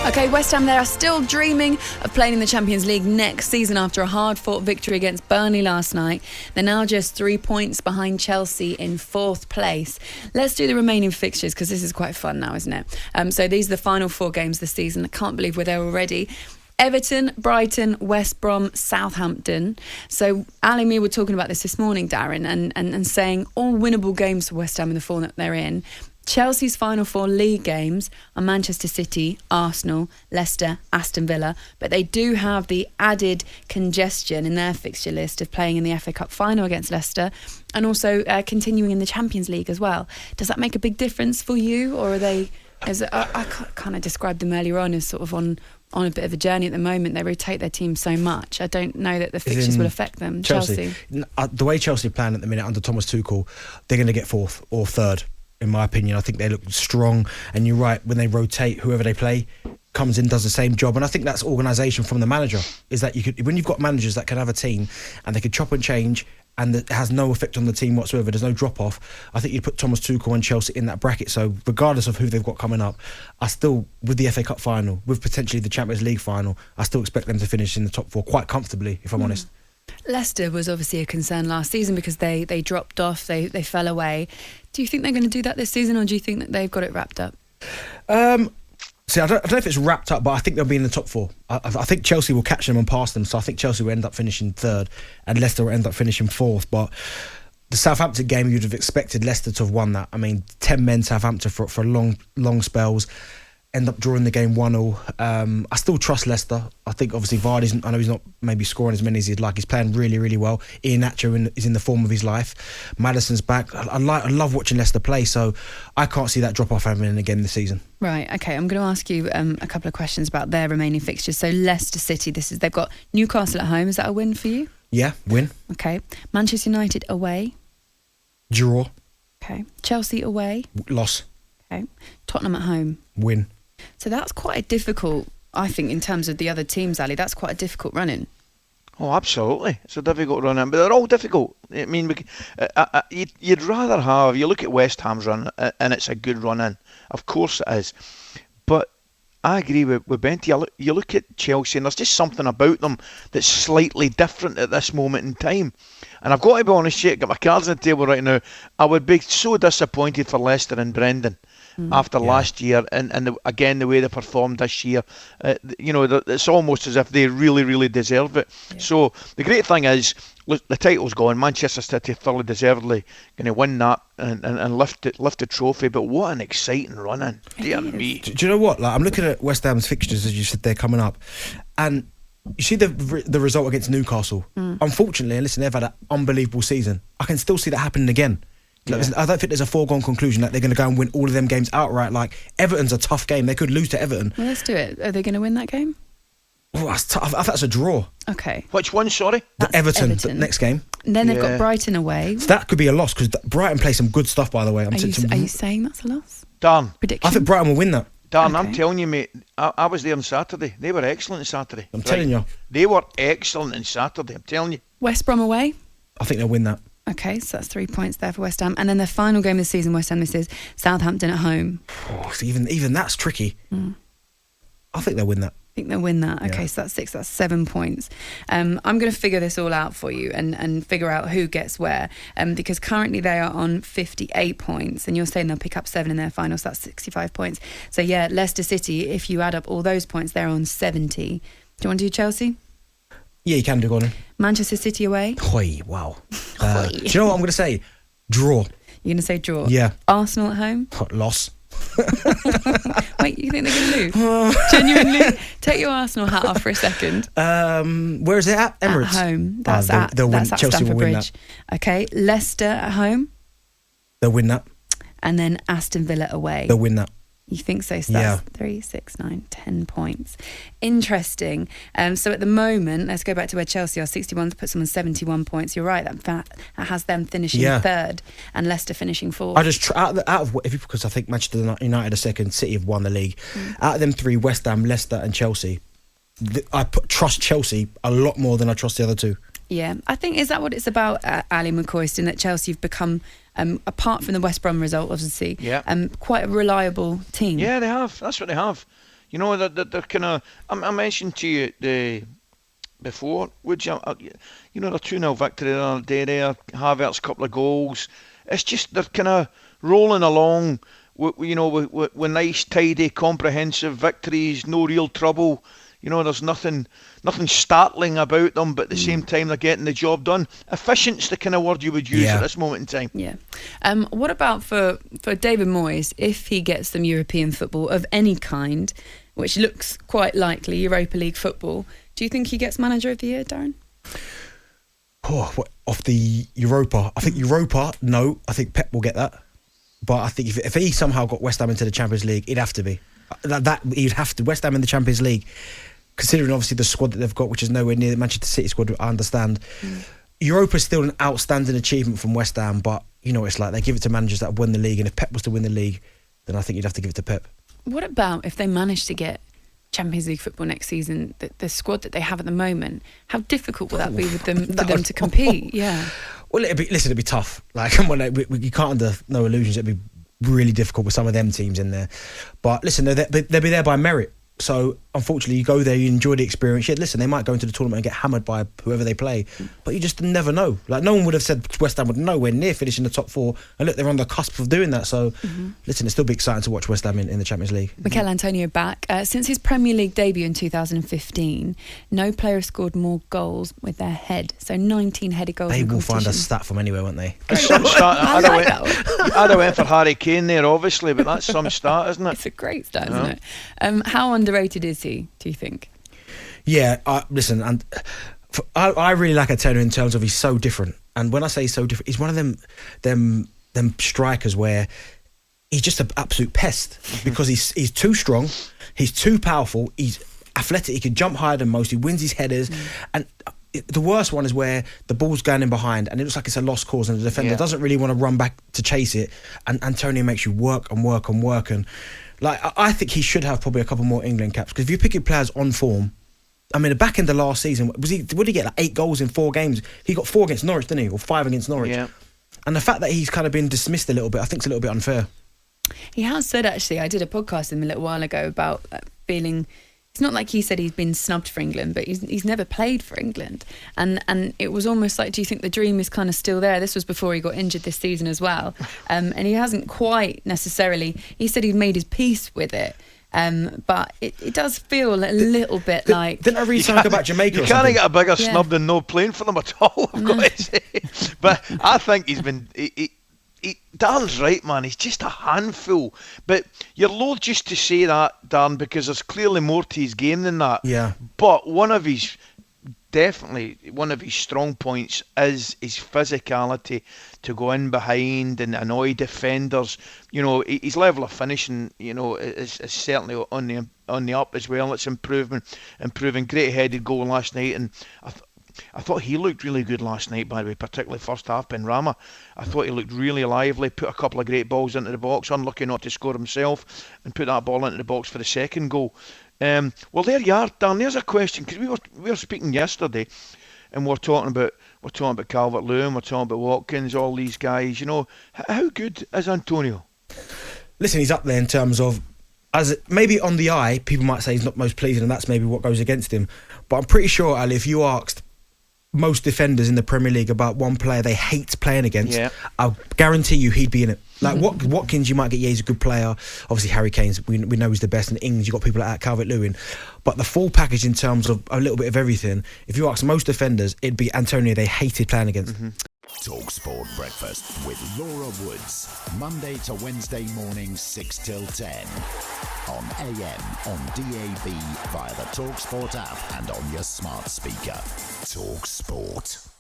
OK, West Ham, they are still dreaming of playing in the Champions League next season after a hard-fought victory against Burnley last night. They're now just 3 points behind Chelsea in 4th place. Let's do the remaining fixtures because this is quite fun now, isn't it? So these are the final 4 games this season. I can't believe we're there already. Everton, Brighton, West Brom, Southampton. So Ali and me were talking about this morning, Darren, and saying all winnable games for West Ham in the form that they're in. Chelsea's final 4 league games are Manchester City, Arsenal, Leicester, Aston Villa, but they do have the added congestion in their fixture list of playing in the FA Cup final against Leicester and also continuing in the Champions League as well. Does that make a big difference for you, or are they, I kind of described them earlier on as sort of on a bit of a journey at the moment. They rotate their team so much. I don't know that the fixtures will affect them. Chelsea. The way Chelsea are playing at the minute under Thomas Tuchel, they're going to get 4th or 3rd. In my opinion, I think they look strong, and you're right, when they rotate, whoever they play comes in, does the same job, and I think that's organisation from the manager. Is that when you've got managers that can have a team and they can chop and change, and it has no effect on the team whatsoever, there's no drop off. I think you'd put Thomas Tuchel and Chelsea in that bracket. So regardless of who they've got coming up, I still, with the FA Cup final, with potentially the Champions League final, I still expect them to finish in the top 4 quite comfortably, if I'm honest. Leicester was obviously a concern last season because they dropped off, they fell away. Do you think they're going to do that this season, or do you think that they've got it wrapped up? See, I don't know if it's wrapped up, but I think they'll be in the top 4. I think Chelsea will catch them and pass them, so I think Chelsea will end up finishing 3rd and Leicester will end up finishing 4th. But the Southampton game, you'd have expected Leicester to have won that. I mean, 10 men Southampton for long spells. End up drawing the game 1-0. I still trust Leicester. I think obviously Vardy's, I know he's not maybe scoring as many as he'd like. He's playing really, really well. Iheanacho is in the form of his life. Maddison's back. I love watching Leicester play, so I can't see that drop off happening again this season. Right, okay. I'm going to ask you a couple of questions about their remaining fixtures. So Leicester City, they've got Newcastle at home. Is that a win for you? Yeah, win. Okay. Manchester United away. Draw. Okay. Chelsea away. Loss. Okay. Tottenham at home. Win. So that's quite a difficult, I think, in terms of the other teams, Ali, that's quite a difficult run-in. Oh, absolutely. It's a difficult run-in, but they're all difficult. I mean, you'd rather have, you look at West Ham's run, and it's a good run-in. Of course it is. But I agree with Benty. You look at Chelsea, and there's just something about them that's slightly different at this moment in time. And I've got to be honest, I've got my cards on the table right now. I would be so disappointed for Leicester and Brendan after last year, and again the way they performed this year. It's almost as if they really, really deserve it. Yeah. So the great thing is, look, the title's gone. Manchester City thoroughly deservedly going to win that and lift the trophy. But what an exciting run-in! Dear me. Do you know what? Like, I'm looking at West Ham's fixtures, as you said, they're coming up, and you see the result against Newcastle. Unfortunately, and listen, they've had an unbelievable season. I can still see that happening again. Yeah. I don't think there's a foregone conclusion that they're going to go and win all of them games outright. Like, Everton's a tough game. They could lose to Everton. Well, let's do it. Are they going to win that game? Oh, that's tough. I think that's a draw. Okay. Which one, sorry? Everton. The next game. And then they've got Brighton away. So that could be a loss, because Brighton play some good stuff, by the way. Are you saying that's a loss? Dan. Prediction? I think Brighton will win that. Dan, okay. I'm telling you, mate, I was there on Saturday. They were excellent on Saturday. I'm telling you. They were excellent on Saturday, I'm telling you. West Brom away? I think they'll win that. Okay, so that's 3 points there for West Ham. And then their final game of the season, West Ham, this is Southampton at home. Oh, so even that's tricky. I think they'll win that. I think they'll win that. Okay, so that's 6, that's 7 points. I'm going to figure this all out for you and figure out who gets where, because currently they are on 58 points, and you're saying they'll pick up 7 in their final, so that's 65 points. So yeah, Leicester City, if you add up all those points, they're on 70. Do you want to do Chelsea? Yeah, you can do. Go on. Manchester City away? Hoi, wow. Do you know what I'm going to say? Draw. You're going to say draw? Yeah. Arsenal at home? Loss. Wait, you think they're going to lose? Genuinely? Take your Arsenal hat off for a second. Where is it at? Emirates? At home. That's they'll win. at Chelsea Stamford will win Bridge. that. Okay, Leicester at home? They'll win that. And then Aston Villa away? They'll win that. You think so? So that's 3, 6, 9, 10 points. Interesting. So at the moment, let's go back to where Chelsea are. 61 puts them on 71 points. You're right. That has them finishing 3rd and Leicester finishing 4th. I just because I think Manchester United are second, City have won the league. Out of them 3, West Ham, Leicester, and Chelsea, I trust Chelsea a lot more than I trust the other 2. Yeah, I think, is that what it's about, Ali McCoyston, that Chelsea have become, apart from the West Brom result, obviously, quite a reliable team? Yeah, they have. That's what they have. You know that they're kind of. I mentioned to you before. Would you? You know, the 2-0 victory the other day there. Havertz couple of goals. It's just they're kind of rolling along. With nice, tidy, comprehensive victories. No real trouble. You know, there's nothing startling about them, but at the same time they're getting the job done. Efficient's the kind of word you would use at this moment in time. Yeah. What about for David Moyes, if he gets them European football of any kind, which looks quite likely, Europa League football, do you think he gets Manager of the Year, Darren? Off the Europa? I think Europa, no. I think Pep will get that. But I think if he somehow got West Ham into the Champions League, it'd have to be. He'd have to. West Ham in the Champions League, considering obviously the squad that they've got, which is nowhere near the Manchester City squad, I understand. Europa's still an outstanding achievement from West Ham, but you know, it's like they give it to managers that have won the league, and if Pep was to win the league, then I think you'd have to give it to Pep. What about if they manage to get Champions League football next season? The squad that they have at the moment, how difficult will that be with them for them to compete? Yeah. Well, it'd be tough. Like, come on, you can't under no illusions. It'd be really difficult with some of them teams in there. But listen, they'll be there by merit. So unfortunately, you go there, you enjoy the experience. Yeah, listen, they might go into the tournament and get hammered by whoever they play, but you just never know. Like, no one would have said West Ham would nowhere near finish in the top 4, and look, they're on the cusp of doing that. So listen, it's still be exciting to watch West Ham in the Champions League. Mikel Antonio back. Since his Premier League debut in 2015, no player has scored more goals with their head. So 19 headed goals. They will find a stat from anywhere, won't they? I'd have went for Harry Kane there, obviously, but that's some stat, isn't it? It's a great stat, isn't it? How underrated is he, do you think? Yeah, listen, and I really like Antonio in terms of he's so different. And when I say so different, he's one of them strikers where he's just an absolute pest because he's too strong, he's too powerful, he's athletic, he can jump higher than most, he wins his headers, and the worst one is where the ball's going in behind and it looks like it's a lost cause and the defender doesn't really want to run back to chase it, and Antonio makes you work and work and work. And like, I think he should have probably a couple more England caps, because if you're picking players on form, I mean, the back end of last season, would he get like 8 goals in 4 games? He got 4 against Norwich, didn't he? Or 5 against Norwich. Yeah. And the fact that he's kind of been dismissed a little bit, I think it's a little bit unfair. He has said, actually, I did a podcast with him a little while ago about feeling, it's not like he said he's been snubbed for England, but he's never played for England. And it was almost like, do you think the dream is kind of still there? This was before he got injured this season as well. And he hasn't quite necessarily, he said he'd made his peace with it. But it does feel a little bit like... Didn't I read something about Jamaica? You can't get a bigger snub than no playing for them at all, I've got to say. But I think he's been... Darren's right, man. He's just a handful. But you're loath just to say that, Darren, because there's clearly more to his game than that. Yeah. But definitely one of his strong points is his physicality to go in behind and annoy defenders. You know, his level of finishing, you know, is certainly on the up as well. It's improving. Great headed goal last night, and I thought he looked really good last night, by the way, particularly first half. Benrahma, I thought he looked really lively, put a couple of great balls into the box, unlucky not to score himself, and put that ball into the box for the second goal. Well, there you are, Dan. There's a question, because we were speaking yesterday, and we're talking about Calvert-Lewin, we're talking about Watkins, all these guys. You know, how good is Antonio? Listen, he's up there in terms of, as maybe on the eye, people might say he's not most pleasing, and that's maybe what goes against him. But I'm pretty sure, Ali, if you asked most defenders in the Premier League about one player they hate playing against, I'll guarantee you he'd be in it. Like Watkins, you might get, he's a good player. Obviously, Harry Kane's, we know he's the best. And Ings, you've got people like Calvert-Lewin. But the full package in terms of a little bit of everything, if you ask most defenders, it'd be Antonio they hated playing against. talkSPORT Breakfast with Laura Woods. Monday to Wednesday morning, 6 till 10. On AM, on DAB, via the talkSPORT app and on your smart speaker. talkSPORT.